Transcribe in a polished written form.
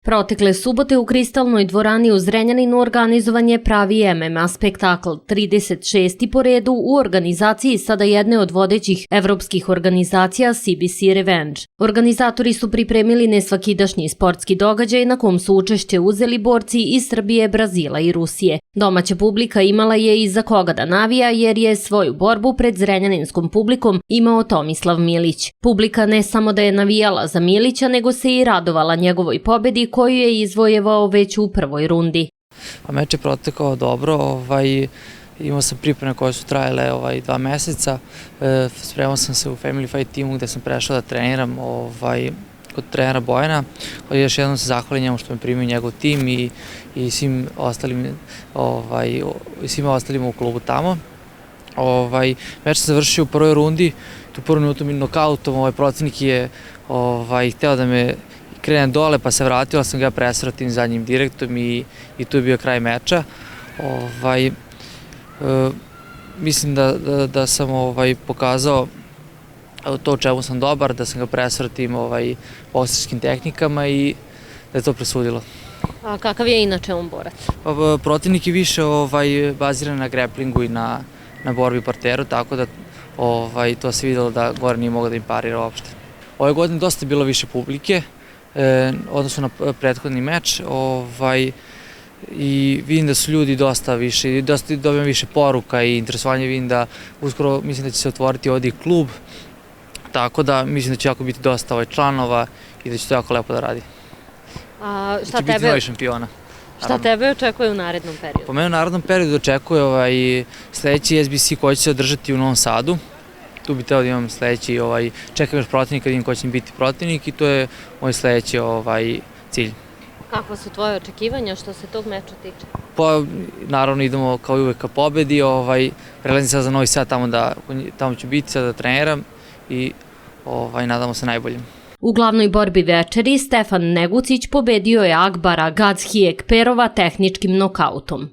Protekle subote u Kristalnoj dvorani u Zrenjaninu organizovan je pravi MMA spektakl, 36. po redu u organizaciji sada jedne od vodećih evropskih organizacija CBC Revenge. Organizatori su pripremili nesvakidašnji sportski događaj na kom su učešće uzeli borci iz Srbije, Brazila i Rusije. Domaća publika imala je i za koga da navija jer je svoju borbu pred zrenjaninskom publikom imao Tomislav Milić. Publika ne samo da je navijala za Milića, nego se i radovala njegovoj pobedi koju je izvojevao već u prvoj rundi. Meč je protekao dobro, imao sam pripreme koje su trajale 2 meseca, spremao sam se u Family Fight timu gde sam prešao da treniram kod trenera Bojana. Još jednom se zahvalim njemu što me primio njegov tim i svim ostalima u klubu tamo. Meč se završio u prvoj rundi, tu prvu minutu nokautom, protivnik je hteo da me krene dole pa se vratio, sam ga presrao tim zadnjim direktom i tu je bio kraj meča. Mislim da sam pokazao to u čemu sam dobar, da sam ga presrao tim bokseračkim tehnikama i da je to presudilo. A kakav je inače on borac? Protivnik je više baziran na greplingu i na borbi u parteru, tako da to se videlo da gore nije mogao da im parira uopšte. Ove godine dosta je bilo više publike, odnosno na prethodni meč, i vidim da su ljudi dosta više, dosta dobijam više poruka i interesovanje, vidim da uskoro mislim da će se otvoriti ovdje i klub, tako da mislim da će jako biti dosta članova i da će to jako lepo da radi. A šta tebe? Biti novi šampiona. Šta tebe očekuje u narednom periodu? Po mene u narednom periodu očekuje sledeći SBC koji će se održati u Novom Sadu. Tu bi trebao da imam sledeći, čekam još protivnika da vidim ko će mi biti protivnik i to je moj sledeći cilj. Kakva su tvoje očekivanja što se tog meča tiče? Pa naravno idemo kao i uvek ka pobedi, prelazim sad za Novi Sad, tamo ću biti sad da treniram i nadamo se najboljem. U glavnoj borbi večeri Stefan Negucić pobedio je Akbara Gadzhijekperova tehničkim nokautom.